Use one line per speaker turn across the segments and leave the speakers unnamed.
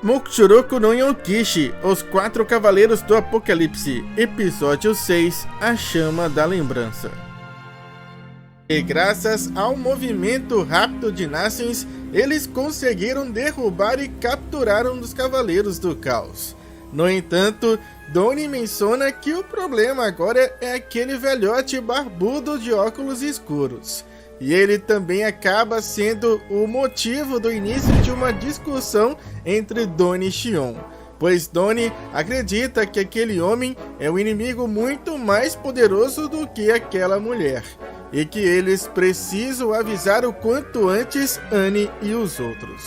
Mukushoroku no Yonkishi, Os Quatro Cavaleiros do Apocalipse, Episódio 6, A Chama da Lembrança. E graças ao movimento rápido de Nasyns, eles conseguiram derrubar e capturar um dos Cavaleiros do Caos. No entanto, Donnie menciona que o problema agora é aquele velhote barbudo de óculos escuros. E ele também acaba sendo o motivo do início de uma discussão entre Donnie e Shion, pois Donnie acredita que aquele homem é um inimigo muito mais poderoso do que aquela mulher, e que eles precisam avisar o quanto antes Annie e os outros.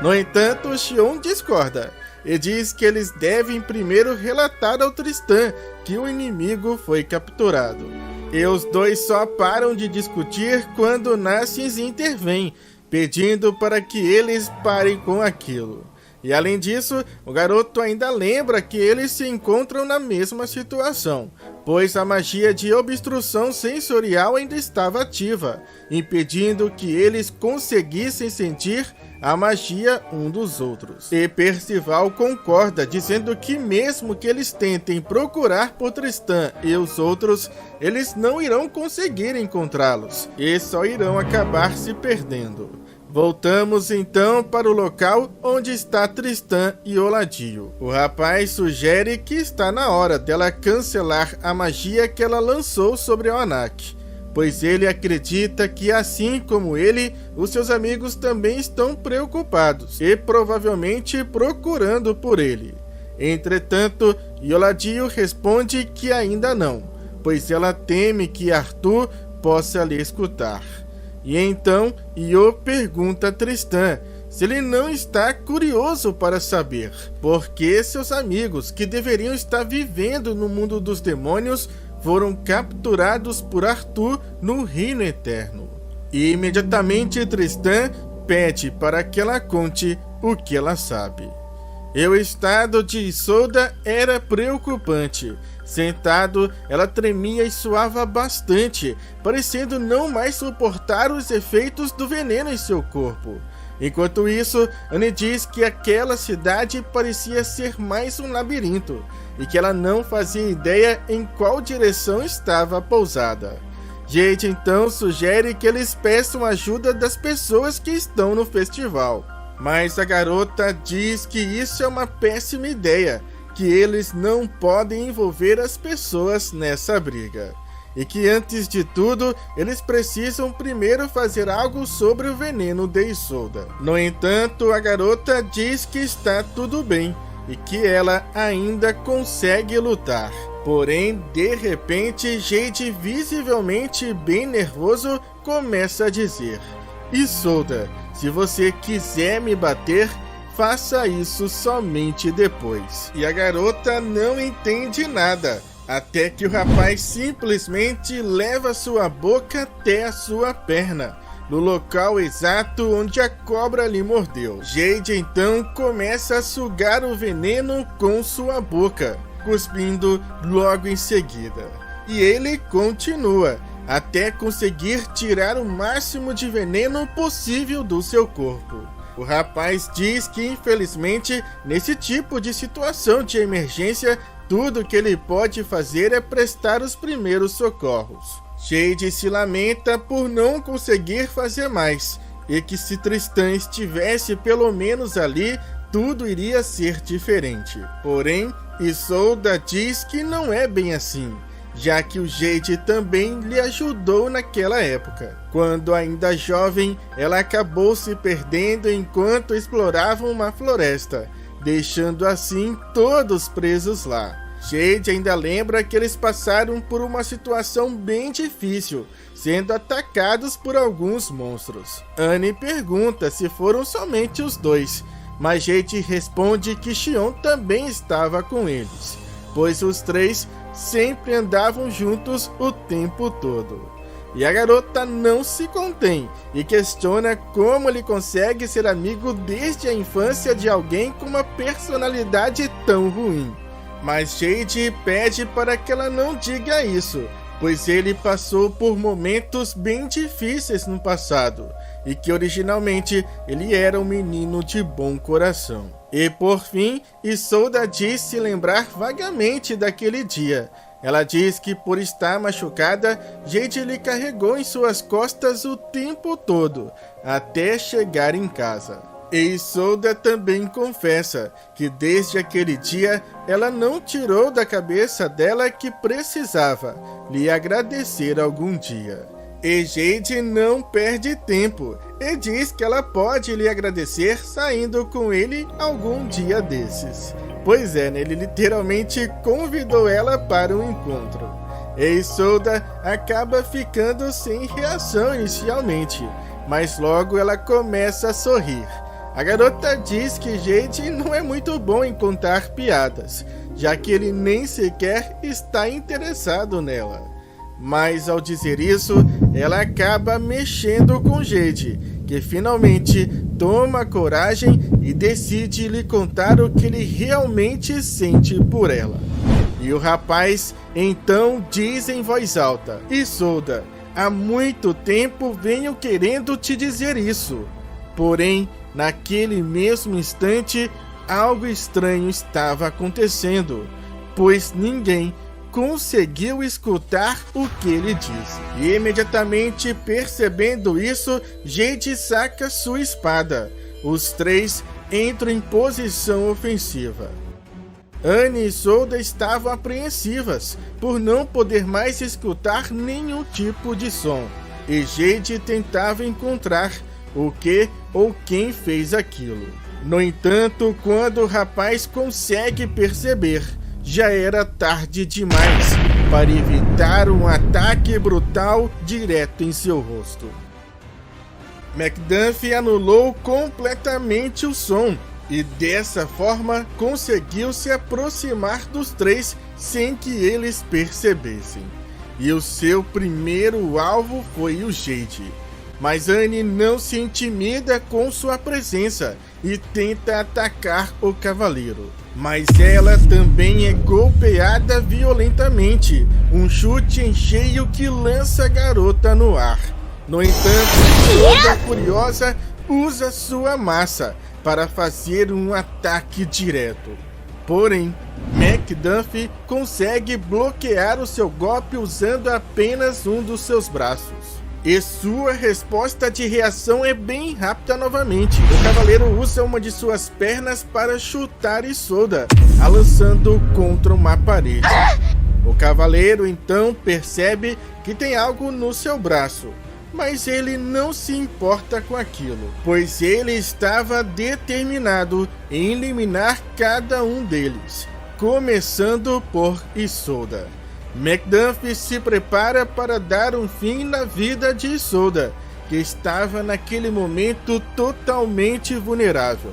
No entanto, Shion discorda e diz que eles devem primeiro relatar ao Tristan que o inimigo foi capturado. E os dois só param de discutir quando Nasyns intervém, pedindo para que eles parem com aquilo. E além disso, o garoto ainda lembra que eles se encontram na mesma situação, pois a magia de obstrução sensorial ainda estava ativa, impedindo que eles conseguissem sentir a magia um dos outros. E Percival concorda, dizendo que mesmo que eles tentem procurar por Tristan e os outros, eles não irão conseguir encontrá-los, e só irão acabar se perdendo. Voltamos então para o local onde está Tristan e Oladio. O rapaz sugere que está na hora dela cancelar a magia que ela lançou sobre o Anak, pois ele acredita que, assim como ele, os seus amigos também estão preocupados e provavelmente procurando por ele. Entretanto, Oladio responde que ainda não, pois ela teme que Arthur possa lhe escutar. E então, Io pergunta a Tristan se ele não está curioso para saber por que seus amigos, que deveriam estar vivendo no mundo dos demônios, foram capturados por Arthur no Reino Eterno. E imediatamente Tristan pede para que ela conte o que ela sabe. E o estado de Isolda era preocupante. Sentado, ela tremia e suava bastante, parecendo não mais suportar os efeitos do veneno em seu corpo. Enquanto isso, Annie diz que aquela cidade parecia ser mais um labirinto, e que ela não fazia ideia em qual direção estava a pousada. Jade então sugere que eles peçam ajuda das pessoas que estão no festival. Mas a garota diz que isso é uma péssima ideia, que eles não podem envolver as pessoas nessa briga, e que antes de tudo, eles precisam primeiro fazer algo sobre o veneno de Isolda. No entanto, a garota diz que está tudo bem, e que ela ainda consegue lutar. Porém, de repente, Jade, visivelmente bem nervoso, começa a dizer: Isolda, se você quiser me bater, faça isso somente depois. E a garota não entende nada, até que o rapaz simplesmente leva sua boca até a sua perna, no local exato onde a cobra lhe mordeu. Jade então começa a sugar o veneno com sua boca, cuspindo logo em seguida. E ele continua, até conseguir tirar o máximo de veneno possível do seu corpo. O rapaz diz que, infelizmente, nesse tipo de situação de emergência, tudo que ele pode fazer é prestar os primeiros socorros. Jade se lamenta por não conseguir fazer mais, e que se Tristan estivesse pelo menos ali, tudo iria ser diferente. Porém, Isolda diz que não é bem assim, já que o Jade também lhe ajudou naquela época. Quando ainda jovem, ela acabou se perdendo enquanto exploravam uma floresta, deixando assim todos presos lá. Jade ainda lembra que eles passaram por uma situação bem difícil, sendo atacados por alguns monstros. Annie pergunta se foram somente os dois, mas Jade responde que Shion também estava com eles, pois os três sempre andavam juntos o tempo todo. E a garota não se contém e questiona como ele consegue ser amigo desde a infância de alguém com uma personalidade tão ruim. Mas Jade pede para que ela não diga isso, pois ele passou por momentos bem difíceis no passado, e que originalmente ele era um menino de bom coração. E por fim, Isolda diz se lembrar vagamente daquele dia. Ela diz que por estar machucada, Jade lhe carregou em suas costas o tempo todo, até chegar em casa. E Isolda também confessa que desde aquele dia, ela não tirou da cabeça dela que precisava lhe agradecer algum dia. E Jade não perde tempo e diz que ela pode lhe agradecer saindo com ele algum dia desses. Pois é, ele literalmente convidou ela para um encontro. E Isolda acaba ficando sem reação inicialmente, mas logo ela começa a sorrir. A garota diz que Jade não é muito bom em contar piadas, já que ele nem sequer está interessado nela. Mas ao dizer isso, ela acaba mexendo com Jade, que finalmente toma coragem e decide lhe contar o que ele realmente sente por ela. E o rapaz então diz em voz alta: Isolda, há muito tempo venho querendo te dizer isso. Porém, naquele mesmo instante, algo estranho estava acontecendo, pois ninguém conseguiu escutar o que ele disse. E imediatamente percebendo isso, Jade saca sua espada. Os três entram em posição ofensiva. Anne e Isolda estavam apreensivas por não poder mais escutar nenhum tipo de som. E Jade tentava encontrar o que ou quem fez aquilo. No entanto, quando o rapaz consegue perceber, já era tarde demais para evitar um ataque brutal direto em seu rosto. Macduff anulou completamente o som e dessa forma conseguiu se aproximar dos três sem que eles percebessem. E o seu primeiro alvo foi o Jade. Mas Anne não se intimida com sua presença e tenta atacar o cavaleiro. Mas ela também é golpeada violentamente, um chute em cheio que lança a garota no ar. No entanto, toda furiosa usa sua massa para fazer um ataque direto. Porém, Macduff consegue bloquear o seu golpe usando apenas um dos seus braços. E sua resposta de reação é bem rápida novamente. O cavaleiro usa uma de suas pernas para chutar Isolda, a lançando contra uma parede. O cavaleiro então percebe que tem algo no seu braço, mas ele não se importa com aquilo, pois ele estava determinado em eliminar cada um deles, começando por Isolda. Macduff se prepara para dar um fim na vida de Isolda, que estava naquele momento totalmente vulnerável.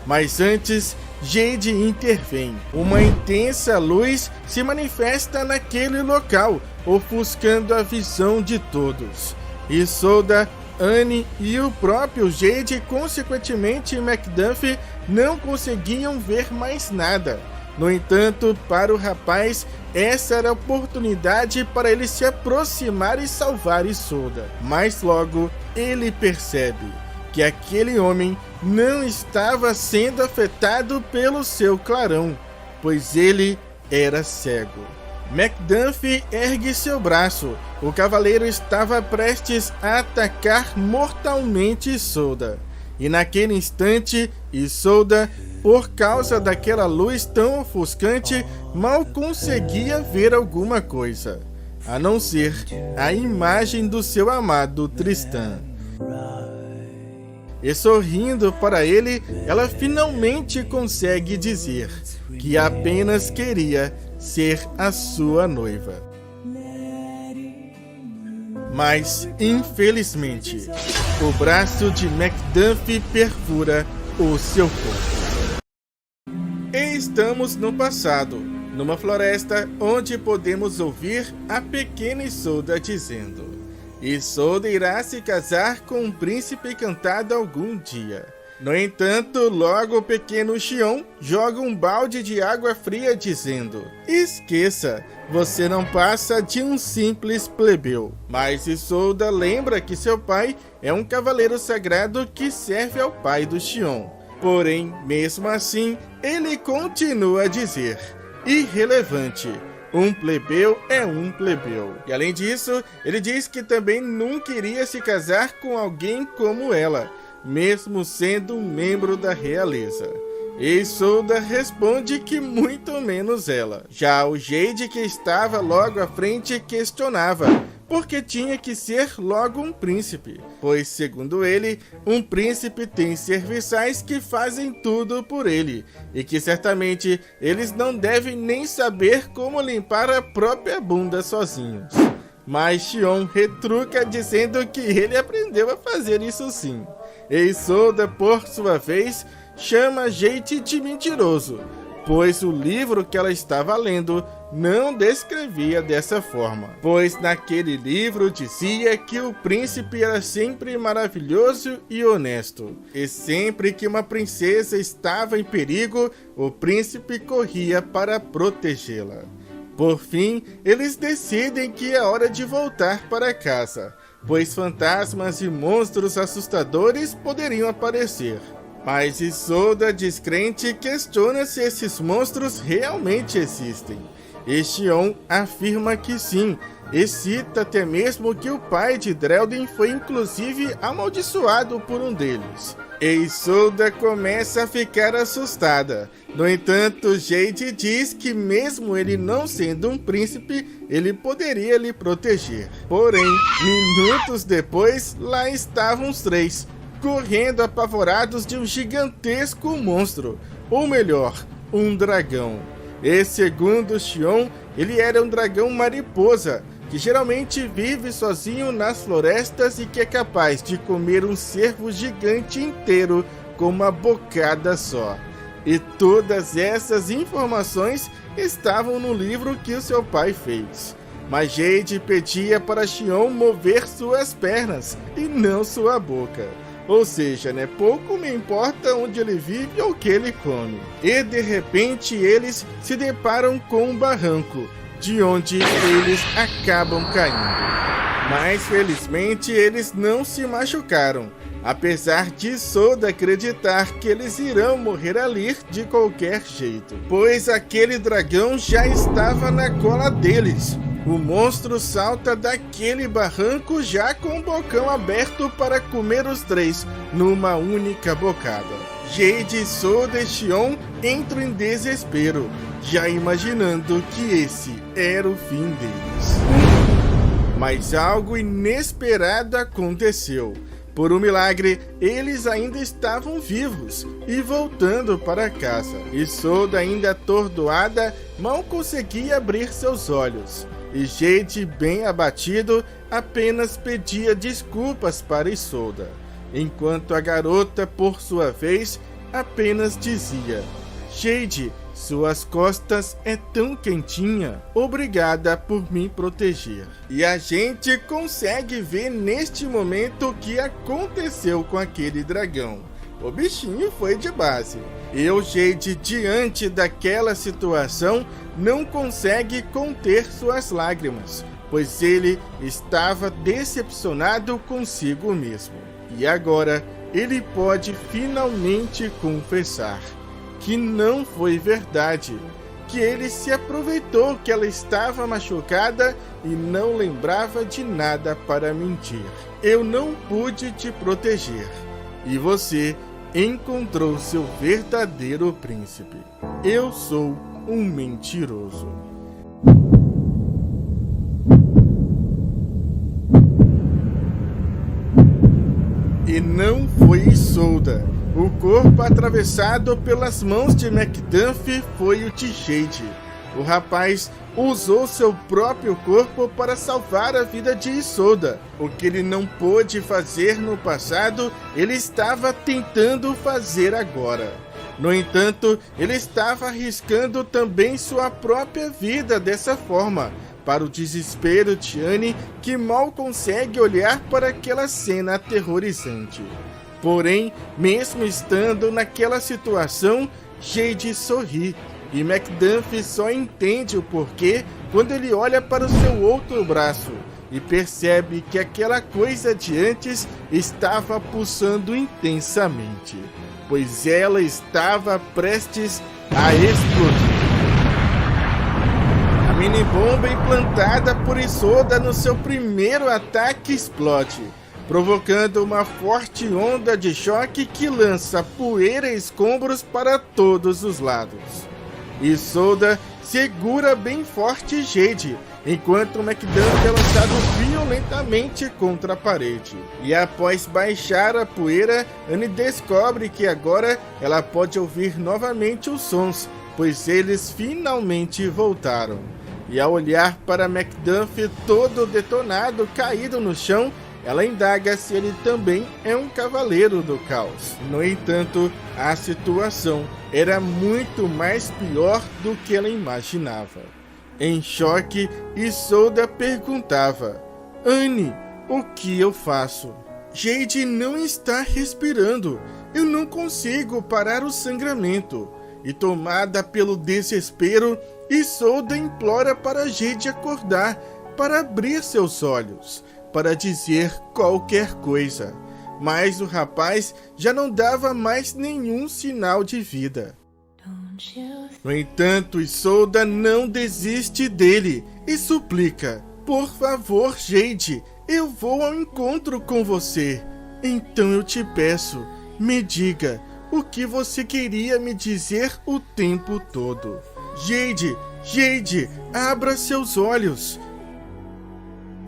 Mas antes, Jade intervém. Uma intensa luz se manifesta naquele local, ofuscando a visão de todos. Isolda, Anne e o próprio Jade, consequentemente Macduff, não conseguiam ver mais nada. No entanto, para o rapaz, essa era a oportunidade para ele se aproximar e salvar Isolda. Mas logo, ele percebe que aquele homem não estava sendo afetado pelo seu clarão, pois ele era cego. Macduff ergue seu braço. O cavaleiro estava prestes a atacar mortalmente Isolda. E naquele instante, Isolda, por causa daquela luz tão ofuscante, mal conseguia ver alguma coisa, a não ser a imagem do seu amado Tristan. E sorrindo para ele, ela finalmente consegue dizer que apenas queria ser a sua noiva. Mas, infelizmente, o braço de Macduff perfura o seu corpo. E estamos no passado, numa floresta onde podemos ouvir a pequena Isolda dizendo: Isolda irá se casar com um príncipe encantado algum dia. No entanto, logo o pequeno Xion joga um balde de água fria dizendo: esqueça, você não passa de um simples plebeu. Mas Isolda lembra que seu pai é um cavaleiro sagrado que serve ao pai do Xion. Porém, mesmo assim, ele continua a dizer: irrelevante. Um plebeu é um plebeu. E além disso, ele diz que também nunca iria se casar com alguém como ela, mesmo sendo um membro da realeza. E Isolda responde que muito menos ela. Já o Jade, que estava logo à frente, questionava porque tinha que ser logo um príncipe, pois, segundo ele, um príncipe tem serviçais que fazem tudo por ele, e que certamente eles não devem nem saber como limpar a própria bunda sozinhos. Mas Xion retruca dizendo que ele aprendeu a fazer isso sim. E Isolda, por sua vez, chama Jade de mentiroso, pois o livro que ela estava lendo não descrevia dessa forma, pois naquele livro dizia que o príncipe era sempre maravilhoso e honesto, e sempre que uma princesa estava em perigo, o príncipe corria para protegê-la. Por fim, eles decidem que é hora de voltar para casa, pois fantasmas e monstros assustadores poderiam aparecer. Mas Isolda, descrente, questiona se esses monstros realmente existem. E Xion afirma que sim, e cita até mesmo que o pai de Drelden foi inclusive amaldiçoado por um deles. E Isolda começa a ficar assustada. No entanto, Jade diz que mesmo ele não sendo um príncipe, ele poderia lhe proteger. Porém, minutos depois, lá estavam os três, correndo apavorados de um gigantesco monstro, ou melhor, um dragão. E segundo Xion, ele era um dragão mariposa, que geralmente vive sozinho nas florestas e que é capaz de comer um cervo gigante inteiro com uma bocada só. E todas essas informações estavam no livro que o seu pai fez. Mas Jade pedia para Xion mover suas pernas e não sua boca. Ou seja, pouco me importa onde ele vive ou o que ele come. E de repente eles se deparam com um barranco, de onde eles acabam caindo. Mas felizmente eles não se machucaram, apesar de Isolda acreditar que eles irão morrer ali de qualquer jeito, pois aquele dragão já estava na cola deles. O monstro salta daquele barranco já com o bocão aberto para comer os três numa única bocada. Jade, Isolda e Xion entram em desespero, já imaginando que esse era o fim deles. Mas algo inesperado aconteceu. Por um milagre, eles ainda estavam vivos e voltando para casa. Isolda, ainda atordoada, mal conseguia abrir seus olhos. E Jade, bem abatido, apenas pedia desculpas para Isolda, enquanto a garota, por sua vez, apenas dizia: Jade, suas costas é tão quentinha, obrigada por me proteger. E a gente consegue ver neste momento o que aconteceu com aquele dragão. O bichinho foi de base. E o Jade, diante daquela situação, não consegue conter suas lágrimas, pois ele estava decepcionado consigo mesmo. E agora ele pode finalmente confessar que não foi verdade, que ele se aproveitou que ela estava machucada e não lembrava de nada para mentir. Eu não pude te proteger, e você encontrou seu verdadeiro príncipe. Eu sou um mentiroso. E não foi Isolda. O corpo atravessado pelas mãos de Macduff foi o de Jade. O rapaz usou seu próprio corpo para salvar a vida de Isolda. O que ele não pôde fazer no passado, ele estava tentando fazer agora. No entanto, ele estava arriscando também sua própria vida dessa forma, para o desespero de Annie, que mal consegue olhar para aquela cena aterrorizante. Porém, mesmo estando naquela situação, Jade sorri, e Macduff só entende o porquê quando ele olha para o seu outro braço e percebe que aquela coisa de antes estava pulsando intensamente. pois ela estava prestes a explodir. A mini-bomba implantada por Isolda no seu primeiro ataque explode, provocando uma forte onda de choque que lança poeira e escombros para todos os lados. Isolda segura bem forte Jade, enquanto McDuff é lançado violentamente contra a parede. E após baixar a poeira, Annie descobre que agora ela pode ouvir novamente os sons, pois eles finalmente voltaram. E ao olhar para McDuff todo detonado, caído no chão, ela indaga se ele também é um cavaleiro do caos. No entanto, a situação era muito mais pior do que ela imaginava. Em choque, Isolda perguntava: Annie, o que eu faço? Jade não está respirando. Eu não consigo parar o sangramento. E tomada pelo desespero, Isolda implora para Jade acordar, para abrir seus olhos, para dizer qualquer coisa. Mas o rapaz já não dava mais nenhum sinal de vida. No entanto, Isolda não desiste dele e suplica: por favor, Jade, eu vou ao encontro com você. Então eu te peço, me diga o que você queria me dizer o tempo todo. Jade, Jade, abra seus olhos.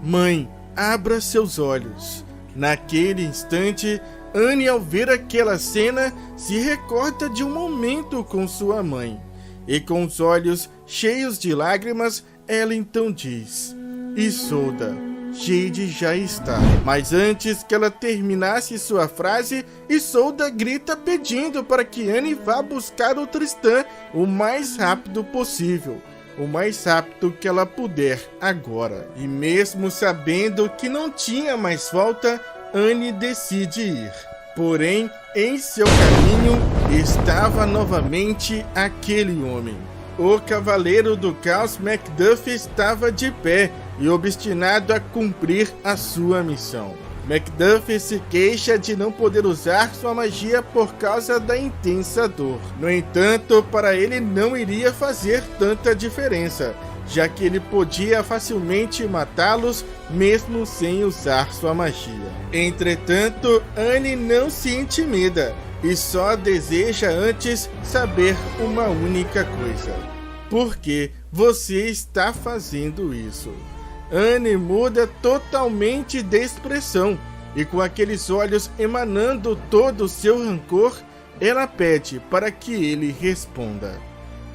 Mãe, abra seus olhos. Naquele instante, Annie, ao ver aquela cena, se recorda de um momento com sua mãe. E com os olhos cheios de lágrimas, ela então diz: Isolda, Jade já está. Mas antes que ela terminasse sua frase, Isolda grita pedindo para que Annie vá buscar o Tristan o mais rápido possível. O mais rápido que ela puder agora. E mesmo sabendo que não tinha mais volta, Annie decide ir. Porém, em seu caminho estava novamente aquele homem. O Cavaleiro do Caos McDuff estava de pé e obstinado a cumprir a sua missão. McDuff se queixa de não poder usar sua magia por causa da intensa dor. No entanto, para ele não iria fazer tanta diferença, já que ele podia facilmente matá-los mesmo sem usar sua magia. Entretanto, Annie não se intimida e só deseja antes saber uma única coisa: por que você está fazendo isso? Annie muda totalmente de expressão e com aqueles olhos emanando todo o seu rancor, ela pede para que ele responda.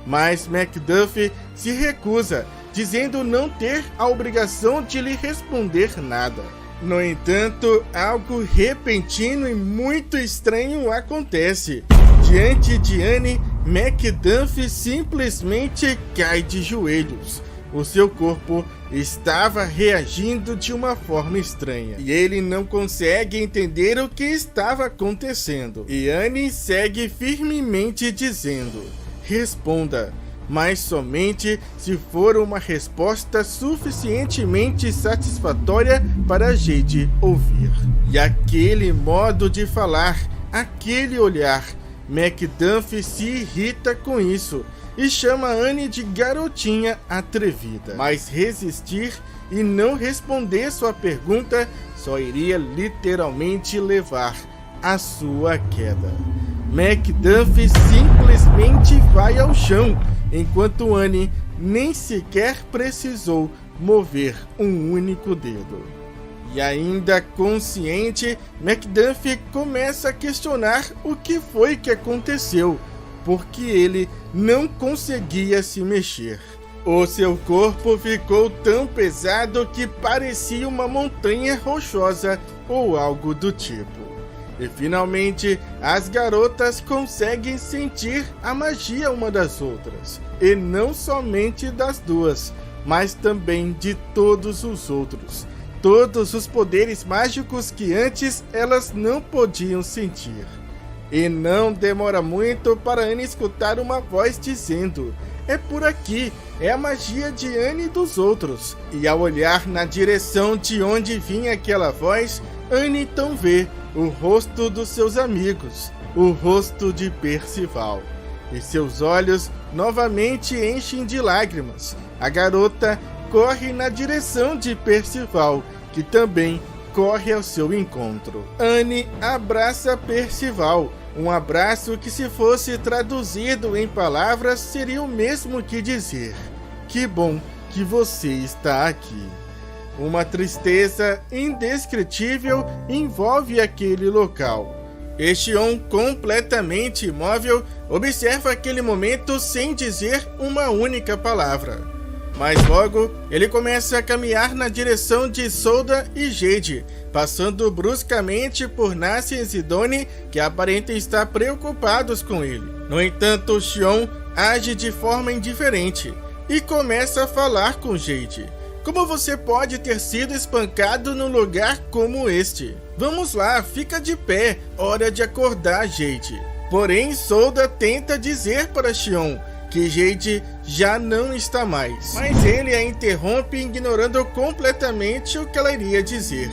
Mas McDuff se recusa, dizendo não ter a obrigação de lhe responder nada. No entanto, algo repentino e muito estranho acontece. Diante de Annie, McDuff simplesmente cai de joelhos. O seu corpo estava reagindo de uma forma estranha e ele não consegue entender o que estava acontecendo. E Annie segue firmemente dizendo: responda, mas somente se for uma resposta suficientemente satisfatória para Jade ouvir. E aquele modo de falar, aquele olhar, McDuff se irrita com isso e chama Annie de garotinha atrevida. Mas resistir e não responder sua pergunta só iria literalmente levar à sua queda. McDuff simplesmente vai ao chão, enquanto Annie nem sequer precisou mover um único dedo. E ainda consciente, McDuff começa a questionar o que foi que aconteceu, porque ele não conseguia se mexer. O seu corpo ficou tão pesado que parecia uma montanha rochosa ou algo do tipo. E finalmente, as garotas conseguem sentir a magia uma das outras. E não somente das duas, mas também de todos os outros. Todos os poderes mágicos que antes elas não podiam sentir. E não demora muito para Annie escutar uma voz dizendo: é por aqui, é a magia de Annie e dos outros. E ao olhar na direção de onde vinha aquela voz, Annie então vê o rosto dos seus amigos, o rosto de Percival, e seus olhos novamente enchem de lágrimas. A garota corre na direção de Percival, que também corre ao seu encontro. Anne abraça Percival, um abraço que, se fosse traduzido em palavras, seria o mesmo que dizer: que bom que você está aqui. Uma tristeza indescritível envolve aquele local. Xion, completamente imóvel, observa aquele momento sem dizer uma única palavra. Mas logo, ele começa a caminhar na direção de Souda e Jade, passando bruscamente por Naciens e Donnie, que aparentam estar preocupados com ele. No entanto, Xion age de forma indiferente e começa a falar com Jade. Como você pode ter sido espancado num lugar como este? Vamos lá, fica de pé, hora de acordar, Jade. Porém, Souda tenta dizer para Xion que Jade já não está mais, mas ele a interrompe, ignorando completamente o que ela iria dizer,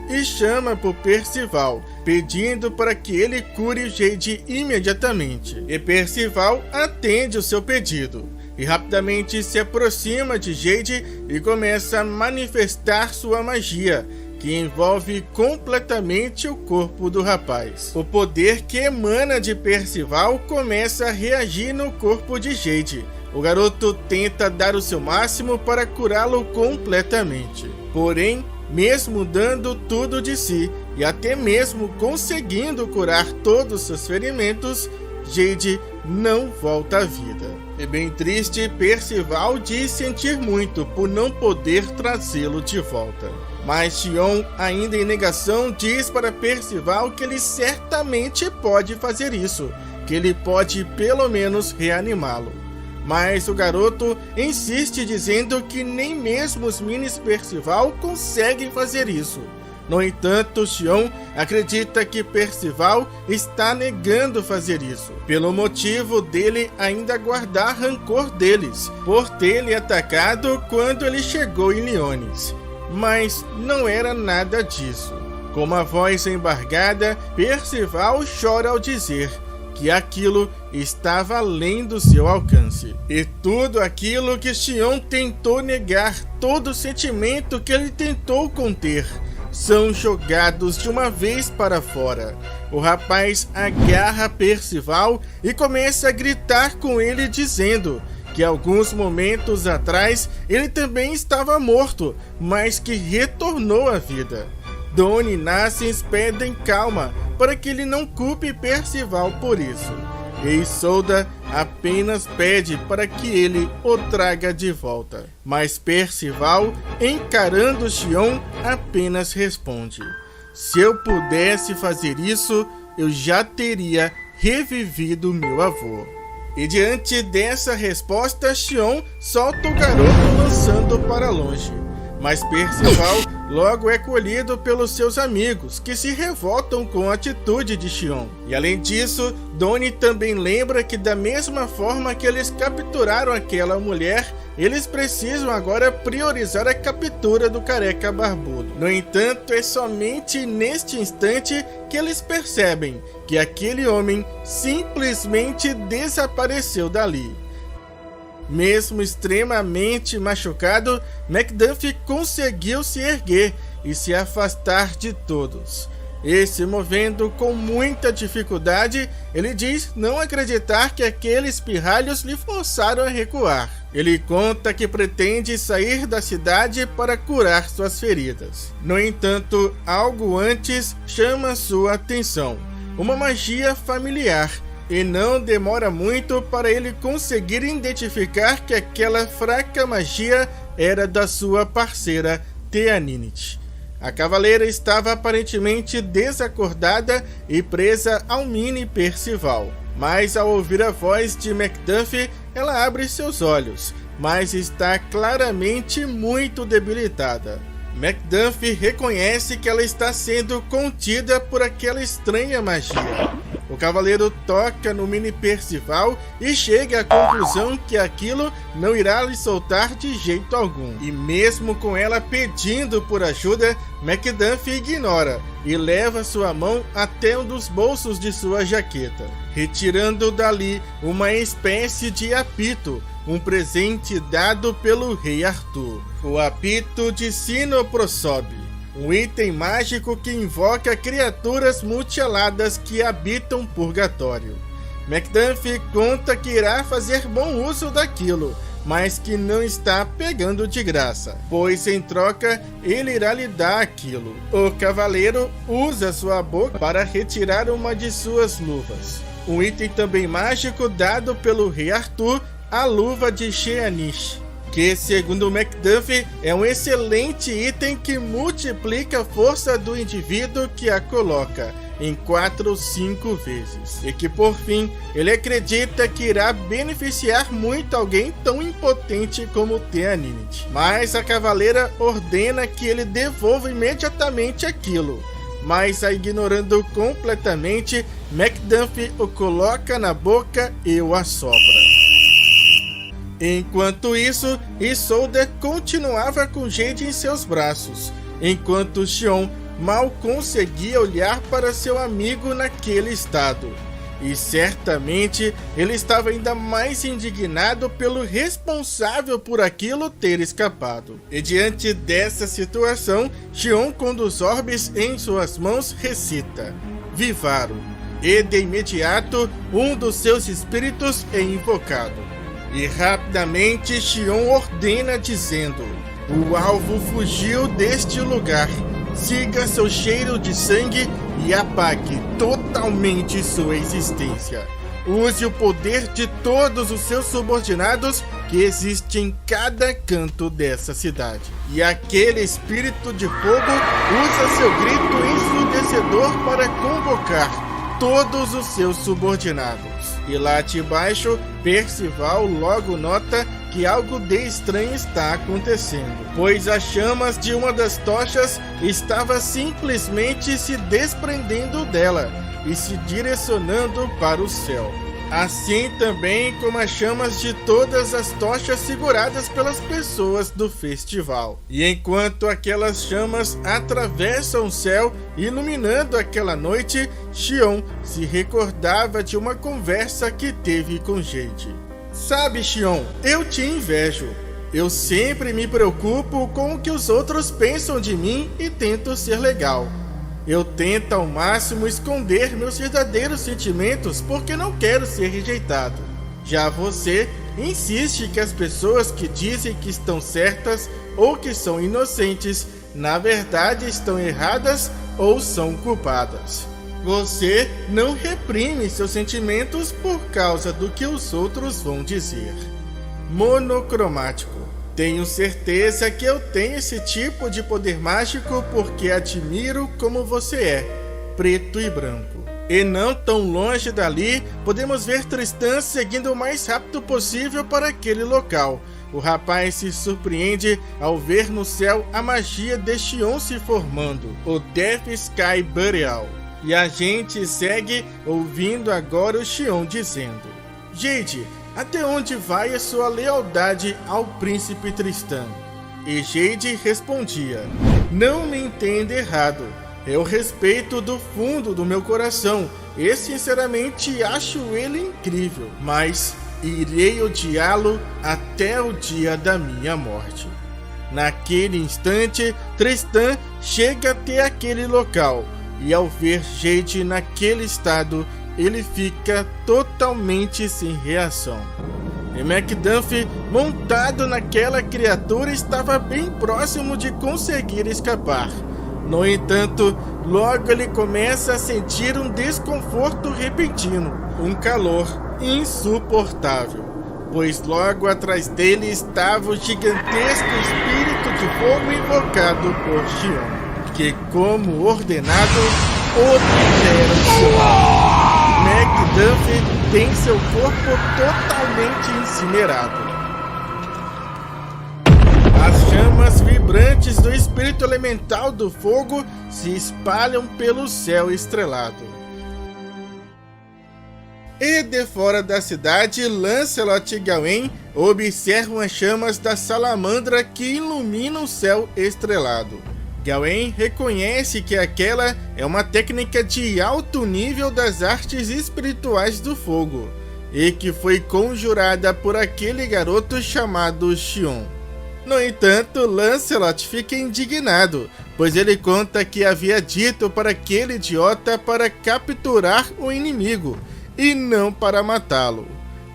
e chama por Percival, pedindo para que ele cure Jade imediatamente. E Percival atende o seu pedido e rapidamente se aproxima de Jade e começa a manifestar sua magia, que envolve completamente o corpo do rapaz. O poder que emana de Percival começa a reagir no corpo de Jade. O garoto tenta dar o seu máximo para curá-lo completamente. Porém, mesmo dando tudo de si e até mesmo conseguindo curar todos seus ferimentos, Jade não volta à vida. É bem triste, Percival diz sentir muito por não poder trazê-lo de volta. Mas Xion, ainda em negação, diz para Percival que ele certamente pode fazer isso, que ele pode pelo menos reanimá-lo. Mas o garoto insiste, dizendo que nem mesmo os minis Percival conseguem fazer isso. No entanto, Xion acredita que Percival está negando fazer isso, pelo motivo dele ainda guardar rancor deles, por ter lhe atacado quando ele chegou em Liones. Mas não era nada disso. Com uma voz embargada, Percival chora ao dizer que aquilo estava além do seu alcance. E tudo aquilo que Xion tentou negar, todo o sentimento que ele tentou conter, são jogados de uma vez para fora. O rapaz agarra Percival e começa a gritar com ele, dizendo que alguns momentos atrás ele também estava morto, mas que retornou à vida. Donnie e Naciens pedem calma para que ele não culpe Percival por isso. E Souda apenas pede para que ele o traga de volta. Mas Percival, encarando Xion, apenas responde: se eu pudesse fazer isso, eu já teria revivido meu avô. E diante dessa resposta, Xion solta o garoto, lançando para longe. Mas Percival logo é colhido pelos seus amigos, que se revoltam com a atitude de Xion. E além disso, Donnie também lembra que, da mesma forma que eles capturaram aquela mulher, eles precisam agora priorizar a captura do careca barbudo. No entanto, é somente neste instante que eles percebem que aquele homem simplesmente desapareceu dali. Mesmo extremamente machucado, Macduff conseguiu se erguer e se afastar de todos. E, se movendo com muita dificuldade, ele diz não acreditar que aqueles pirralhos lhe forçaram a recuar. Ele conta que pretende sair da cidade para curar suas feridas. No entanto, algo antes chama sua atenção: uma magia familiar. E não demora muito para ele conseguir identificar que aquela fraca magia era da sua parceira Teaninit. A cavaleira estava aparentemente desacordada e presa ao mini Percival. Mas ao ouvir a voz de Macduff, ela abre seus olhos, mas está claramente muito debilitada. McDuffie reconhece que ela está sendo contida por aquela estranha magia. O cavaleiro toca no mini Percival e chega à conclusão que aquilo não irá lhe soltar de jeito algum. E mesmo com ela pedindo por ajuda, McDuffie ignora e leva sua mão até um dos bolsos de sua jaqueta, retirando dali uma espécie de apito, um presente dado pelo rei Arthur. O apito de Sinoprosob, um item mágico que invoca criaturas mutiladas que habitam purgatório. McDuffie conta que irá fazer bom uso daquilo, mas que não está pegando de graça, pois em troca ele irá lhe dar aquilo. O cavaleiro usa sua boca para retirar uma de suas luvas, um item também mágico dado pelo rei Arthur, a luva de Sheanish, que segundo McDuffie é um excelente item que multiplica a força do indivíduo que a coloca em 4 ou 5 vezes, e que por fim ele acredita que irá beneficiar muito alguém tão impotente como Teaninit. Mas a cavaleira ordena que ele devolva imediatamente aquilo, mas a ignorando completamente, McDuffie o coloca na boca e o assopra. Enquanto isso, Isolde continuava com Jade em seus braços, enquanto Xion mal conseguia olhar para seu amigo naquele estado. E certamente ele estava ainda mais indignado pelo responsável por aquilo ter escapado. E diante dessa situação, Xion, com dos orbes em suas mãos, recita Vivaro, e de imediato um dos seus espíritos é invocado. E rapidamente Xion ordena dizendo: o alvo fugiu deste lugar. Siga seu cheiro de sangue e apague totalmente sua existência. Use o poder de todos os seus subordinados que existem em cada canto dessa cidade. E aquele espírito de fogo usa seu grito ensurdecedor para convocar todos os seus subordinados. E lá de baixo, Percival logo nota que algo de estranho está acontecendo, pois as chamas de uma das tochas estava simplesmente se desprendendo dela e se direcionando para o céu. Assim também como as chamas de todas as tochas seguradas pelas pessoas do festival. E enquanto aquelas chamas atravessam o céu, iluminando aquela noite, Xion se recordava de uma conversa que teve com Jade. Sabe, Xion, eu te invejo. Eu sempre me preocupo com o que os outros pensam de mim e tento ser legal. Eu tento ao máximo esconder meus verdadeiros sentimentos porque não quero ser rejeitado. Já você insiste que as pessoas que dizem que estão certas ou que são inocentes, na verdade estão erradas ou são culpadas. Você não reprime seus sentimentos por causa do que os outros vão dizer. Monocromático. Tenho certeza que eu tenho esse tipo de poder mágico porque admiro como você é, preto e branco. E não tão longe dali, podemos ver Tristan seguindo o mais rápido possível para aquele local. O rapaz se surpreende ao ver no céu a magia de Xion se formando, o Death Sky Burial. E a gente segue ouvindo agora o Xion dizendo: Jade, até onde vai a sua lealdade ao príncipe Tristan? E Jade respondia: não me entenda errado, eu respeito do fundo do meu coração e sinceramente acho ele incrível, mas irei odiá-lo até o dia da minha morte. Naquele instante, Tristan chega até aquele local e ao ver Jade naquele estado, ele fica totalmente sem reação. E McDuffie, montado naquela criatura, estava bem próximo de conseguir escapar. No entanto, logo ele começa a sentir um desconforto repentino, um calor insuportável, pois logo atrás dele estava o gigantesco espírito de fogo invocado por Xion, que, como ordenado, o lidera seu alvo. McDuffie tem seu corpo totalmente incinerado. As chamas vibrantes do espírito elemental do fogo se espalham pelo céu estrelado. E de fora da cidade, Lancelot e Gawain observam as chamas da salamandra que iluminam o céu estrelado. Gawain reconhece que aquela é uma técnica de alto nível das artes espirituais do fogo, e que foi conjurada por aquele garoto chamado Xion. No entanto, Lancelot fica indignado, pois ele conta que havia dito para aquele idiota para capturar o inimigo, e não para matá-lo.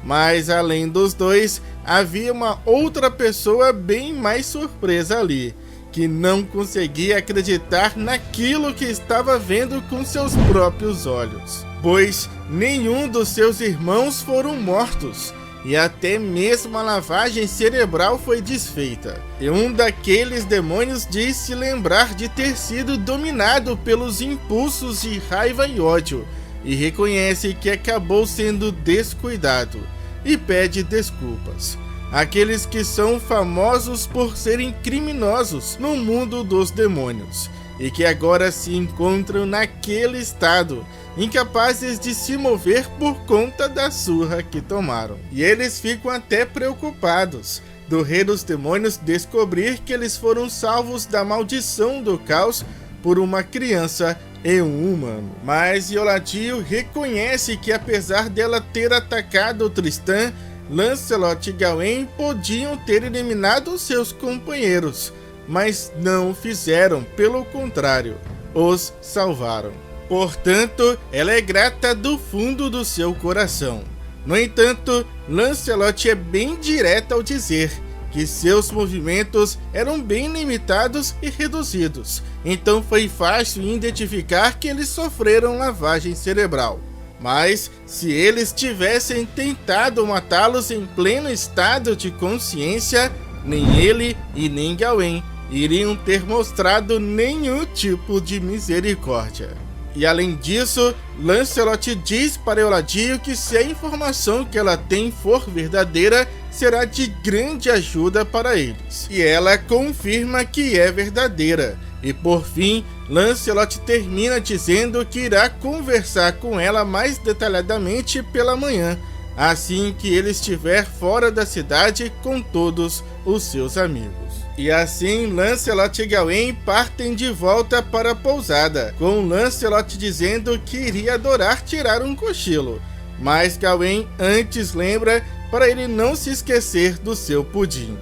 Mas além dos dois, havia uma outra pessoa bem mais surpresa ali, que não conseguia acreditar naquilo que estava vendo com seus próprios olhos, pois nenhum dos seus irmãos foram mortos, e até mesmo a lavagem cerebral foi desfeita. E um daqueles demônios diz se lembrar de ter sido dominado pelos impulsos de raiva e ódio, e reconhece que acabou sendo descuidado, e pede desculpas. Aqueles que são famosos por serem criminosos no mundo dos demônios, e que agora se encontram naquele estado, incapazes de se mover por conta da surra que tomaram. E eles ficam até preocupados do rei dos demônios descobrir que eles foram salvos da maldição do caos por uma criança e um humano. Mas Ioladio reconhece que apesar dela ter atacado Tristan, Lancelot e Gawain podiam ter eliminado seus companheiros, mas não o fizeram, pelo contrário, os salvaram. Portanto, ela é grata do fundo do seu coração. No entanto, Lancelot é bem direto ao dizer que seus movimentos eram bem limitados e reduzidos, então foi fácil identificar que eles sofreram lavagem cerebral. Mas, se eles tivessem tentado matá-los em pleno estado de consciência, nem ele e nem Gawain iriam ter mostrado nenhum tipo de misericórdia. E além disso, Lancelot diz para Ioladio que se a informação que ela tem for verdadeira, será de grande ajuda para eles. E ela confirma que é verdadeira. E por fim, Lancelot termina dizendo que irá conversar com ela mais detalhadamente pela manhã, assim que ele estiver fora da cidade com todos os seus amigos. E assim, Lancelot e Gawain partem de volta para a pousada, com Lancelot dizendo que iria adorar tirar um cochilo, mas Gawain antes lembra para ele não se esquecer do seu pudim.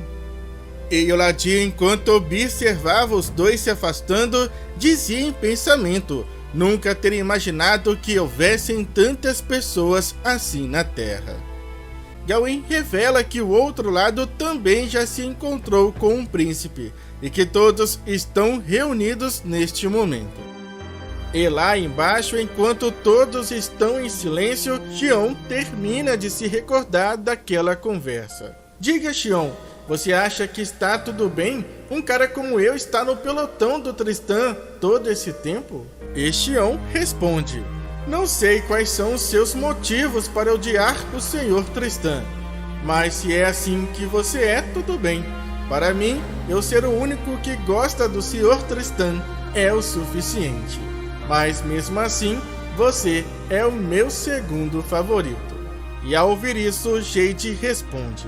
E Ioladio, enquanto observava os dois se afastando, dizia em pensamento: nunca teria imaginado que houvessem tantas pessoas assim na Terra. Gawain revela que o outro lado também já se encontrou com um príncipe, e que todos estão reunidos neste momento. E lá embaixo, enquanto todos estão em silêncio, Xion termina de se recordar daquela conversa. Diga, Xion, você acha que está tudo bem? Um cara como eu está no pelotão do Tristan todo esse tempo? E Xion responde: não sei quais são os seus motivos para odiar o Senhor Tristan, mas se é assim que você é, tudo bem. Para mim, eu ser o único que gosta do Senhor Tristan é o suficiente. Mas mesmo assim, você é o meu segundo favorito. E ao ouvir isso, Jade responde: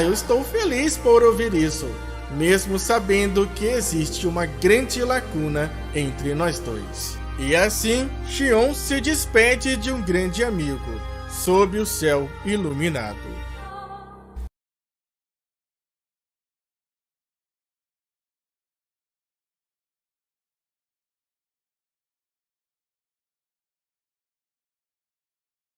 eu estou feliz por ouvir isso, mesmo sabendo que existe uma grande lacuna entre nós dois. E assim, Xion se despede de um grande amigo, sob o céu iluminado.